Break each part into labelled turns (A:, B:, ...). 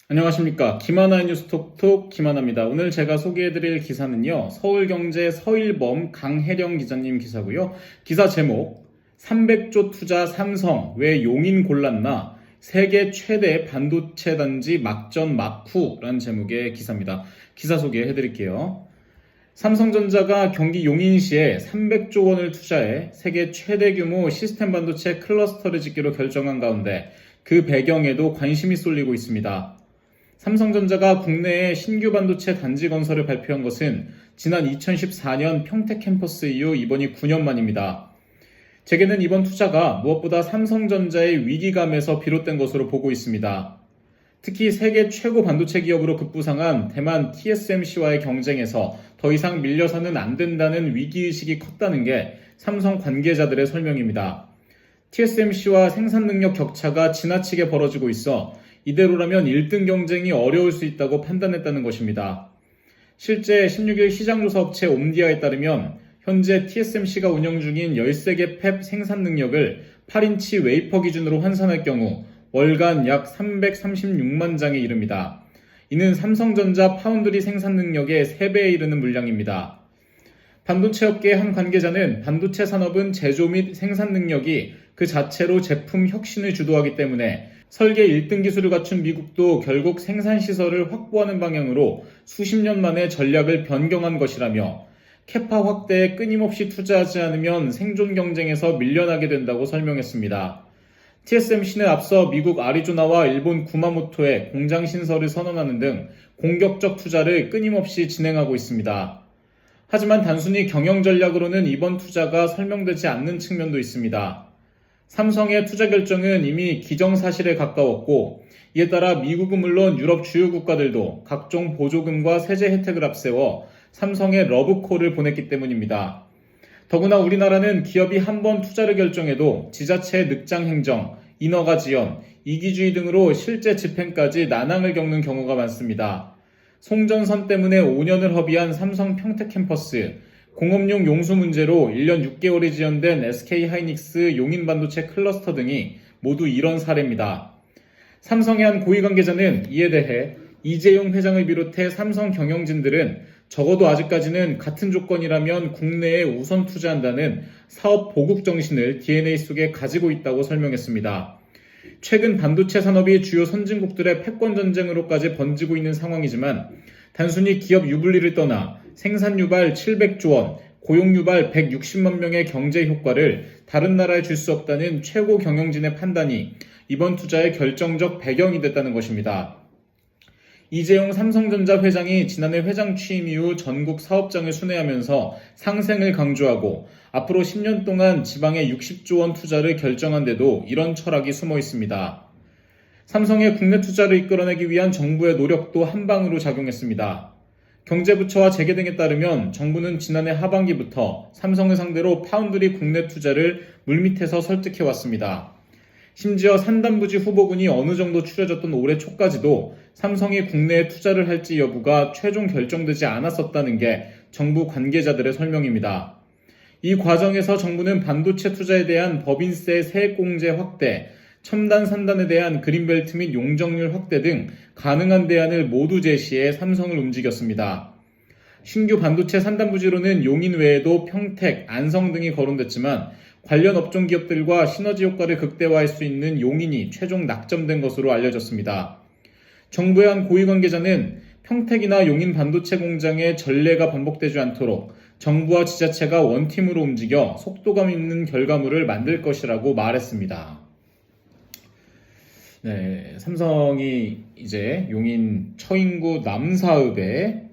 A: 안녕하십니까. 김하나의 뉴스 톡톡 김하나입니다. 오늘 제가 소개해드릴 기사는요. 서울경제 서일범 강혜령 기자님 기사고요. 기사 제목 300조 투자 삼성 왜 용인 골랐나? 세계 최대 반도체 단지 막전 막후라는 제목의 기사입니다. 기사 소개해드릴게요. 삼성전자가 경기 용인시에 300조 원을 투자해 세계 최대 규모 시스템 반도체 클러스터를 짓기로 결정한 가운데 그 배경에도 관심이 쏠리고 있습니다. 삼성전자가 국내에 신규 반도체 단지 건설을 발표한 것은 지난 2014년 평택 캠퍼스 이후 이번이 9년 만입니다. 재계는 이번 투자가 무엇보다 삼성전자의 위기감에서 비롯된 것으로 보고 있습니다. 특히 세계 최고 반도체 기업으로 급부상한 대만 TSMC와의 경쟁에서 더 이상 밀려서는 안 된다는 위기의식이 컸다는 게 삼성 관계자들의 설명입니다. TSMC와 생산 능력 격차가 지나치게 벌어지고 있어 이대로라면 1등 경쟁이 어려울 수 있다고 판단했다는 것입니다. 실제 16일 시장조사 업체 옴디아에 따르면 현재 TSMC가 운영 중인 13개 팹 생산 능력을 8인치 웨이퍼 기준으로 환산할 경우 월간 약 336만 장에 이릅니다. 이는 삼성전자 파운드리 생산 능력의 3배에 이르는 물량입니다. 반도체 업계의 한 관계자는 반도체 산업은 제조 및 생산 능력이 그 자체로 제품 혁신을 주도하기 때문에 설계 1등 기술을 갖춘 미국도 결국 생산시설을 확보하는 방향으로 수십 년 만에 전략을 변경한 것이라며 캐파 확대에 끊임없이 투자하지 않으면 생존 경쟁에서 밀려나게 된다고 설명했습니다. TSMC는 앞서 미국 아리조나와 일본 구마모토에 공장 신설을 선언하는 등 공격적 투자를 끊임없이 진행하고 있습니다. 하지만 단순히 경영 전략으로는 이번 투자가 설명되지 않는 측면도 있습니다. 삼성의 투자 결정은 이미 기정사실에 가까웠고 이에 따라 미국은 물론 유럽 주요 국가들도 각종 보조금과 세제 혜택을 앞세워 삼성에 러브콜을 보냈기 때문입니다. 더구나 우리나라는 기업이 한 번 투자를 결정해도 지자체의 늑장 행정, 인허가 지연, 이기주의 등으로 실제 집행까지 난항을 겪는 경우가 많습니다. 송전선 때문에 5년을 허비한 삼성 평택 캠퍼스, 공업용 용수 문제로 1년 6개월이 지연된 SK하이닉스 용인 반도체 클러스터 등이 모두 이런 사례입니다. 삼성의 한 고위 관계자는 이에 대해 이재용 회장을 비롯해 삼성 경영진들은 적어도 아직까지는 같은 조건이라면 국내에 우선 투자한다는 사업 보국 정신을 DNA 속에 가지고 있다고 설명했습니다. 최근 반도체 산업이 주요 선진국들의 패권 전쟁으로까지 번지고 있는 상황이지만 단순히 기업 유불리를 떠나 생산 유발 700조 원, 고용 유발 160만 명의 경제 효과를 다른 나라에 줄 수 없다는 최고 경영진의 판단이 이번 투자의 결정적 배경이 됐다는 것입니다. 이재용 삼성전자 회장이 지난해 회장 취임 이후 전국 사업장을 순회하면서 상생을 강조하고 앞으로 10년 동안 지방에 60조 원 투자를 결정한 데도 이런 철학이 숨어 있습니다. 삼성의 국내 투자를 이끌어내기 위한 정부의 노력도 한방으로 작용했습니다. 경제부처와 재계 등에 따르면 정부는 지난해 하반기부터 삼성을 상대로 파운드리 국내 투자를 물밑에서 설득해왔습니다. 심지어 산단부지 후보군이 어느 정도 추려졌던 올해 초까지도 삼성이 국내에 투자를 할지 여부가 최종 결정되지 않았었다는 게 정부 관계자들의 설명입니다. 이 과정에서 정부는 반도체 투자에 대한 법인세 세액공제 확대, 첨단 산단에 대한 그린벨트 및 용적률 확대 등 가능한 대안을 모두 제시해 삼성을 움직였습니다. 신규 반도체 산단부지로는 용인 외에도 평택, 안성 등이 거론됐지만 관련 업종 기업들과 시너지 효과를 극대화할 수 있는 용인이 최종 낙점된 것으로 알려졌습니다. 정부의 한 고위 관계자는 평택이나 용인 반도체 공장의 전례가 반복되지 않도록 정부와 지자체가 원팀으로 움직여 속도감 있는 결과물을 만들 것이라고 말했습니다. 네, 삼성이 이제 용인 처인구 남사읍에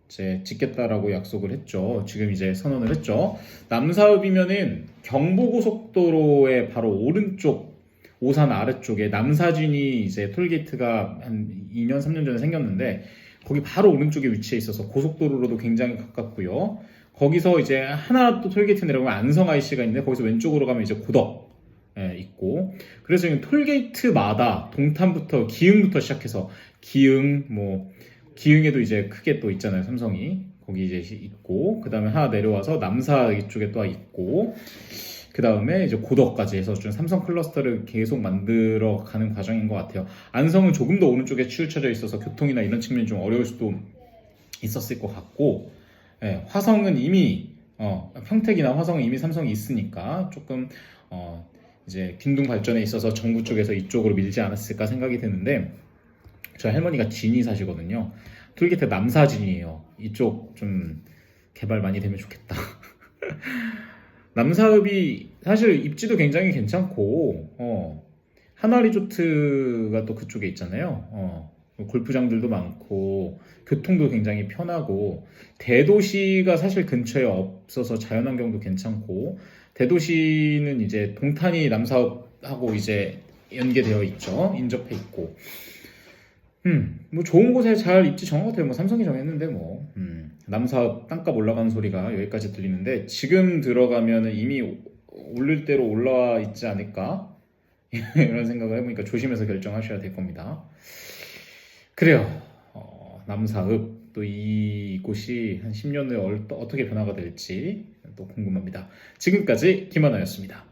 A: 이제 짓겠다라고 약속을 했죠. 지금 이제 선언을 했죠. 남사읍이면은 경부고속도로의 바로 오른쪽 오산 아래쪽에 남사진이 이제 톨게이트가 한 2년 3년 전에 생겼는데 거기 바로 오른쪽에 위치해 있어서 고속도로로도 굉장히 가깝고요. 거기서 이제 하나 또 톨게이트 내려가면 안성 IC가 있는데 거기서 왼쪽으로 가면 이제 고덕 있고 그래서 톨게이트마다 동탄부터 기흥부터 시작해서 기흥에도 이제 크게 또 있잖아요. 삼성이 거기 이제 있고 그 다음에 하나 내려와서 남사 이쪽에 또 있고 그 다음에 이제 고덕까지 해서 좀 삼성 클러스터를 계속 만들어 가는 과정인 것 같아요. 안성은 조금 더 오른쪽에 치우쳐져 있어서 교통이나 이런 측면이 좀 어려울 수도 있었을 것 같고, 예, 화성은 이미 평택이나 화성은 이미 삼성이 있으니까 조금 이제 빈둥 발전에 있어서 정부 쪽에서 이쪽으로 밀지 않았을까 생각이 드는데, 저희 할머니가 진이 사시거든요. 톨게이트 남사진이에요. 이쪽 좀 개발 많이 되면 좋겠다. 남사읍이 사실 입지도 굉장히 괜찮고, 하나리조트가 또 그쪽에 있잖아요. 골프장들도 많고 교통도 굉장히 편하고, 대도시가 사실 근처에 없어서 자연환경도 괜찮고, 대도시는 이제 동탄이 남사읍하고 이제 연계되어 있죠. 인접해 있고. 뭐 좋은 곳에 잘 입지 정한 것 같아요. 뭐 삼성이 정했는데 뭐. 남사읍 땅값 올라가는 소리가 여기까지 들리는데, 지금 들어가면은 이미 오를 대로 올라와 있지 않을까? 이런 생각을 해보니까 조심해서 결정하셔야 될 겁니다. 그래요. 남사읍 또 이곳이 한 10년 후에 어떻게 변화가 될지 또 궁금합니다. 지금까지 김하나였습니다.